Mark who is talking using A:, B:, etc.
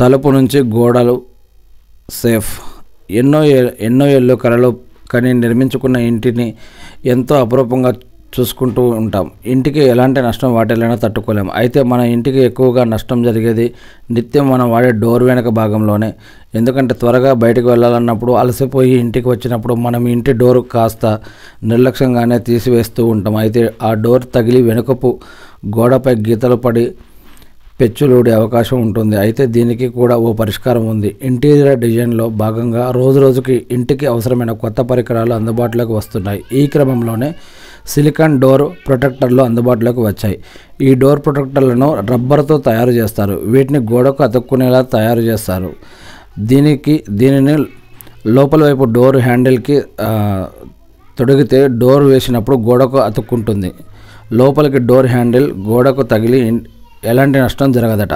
A: తలుపు నుంచి గోడలు సేఫ్. ఎన్నో ఏళ్ళు కలలు కని నిర్మించుకున్న ఇంటిని ఎంతో అపురూపంగా చూసుకుంటూ ఉంటాం. ఇంటికి ఎలాంటి నష్టం వాటిల్లైనా తట్టుకోలేం. అయితే మన ఇంటికి ఎక్కువగా నష్టం జరిగేది నిత్యం మనం వాడే డోర్ వెనక భాగంలోనే. ఎందుకంటే త్వరగా బయటకు వెళ్ళాలన్నప్పుడు, అలసిపోయి ఇంటికి వచ్చినప్పుడు మనం ఇంటి డోర్ కాస్త నిర్లక్ష్యంగానే తీసివేస్తూ ఉంటాం. అయితే ఆ డోర్ తగిలి వెనుకపు గోడపై గీతలు పడి పెచ్చులూడే అవకాశం ఉంటుంది. అయితే దీనికి కూడా ఓ పరిష్కారం ఉంది. ఇంటీరియర్ డిజైన్లో భాగంగా రోజుకి ఇంటికి అవసరమైన కొత్త పరికరాలు అందుబాటులోకి వస్తున్నాయి. ఈ క్రమంలోనే సిలికాన్ డోర్ ప్రొటెక్టర్లు అందుబాటులోకి వచ్చాయి. ఈ డోర్ ప్రొటెక్టర్లను రబ్బర్తో తయారు చేస్తారు. వీటిని గోడకు అతుక్కునేలా తయారు చేస్తారు. దీనిని లోపల వైపు డోర్ హ్యాండిల్కి తొడిగితే డోర్ వేసినప్పుడు గోడకు అతుక్కుంటుంది. లోపలికి డోర్ హ్యాండిల్ గోడకు తగిలి ఎలాంటి నష్టం జరగదట.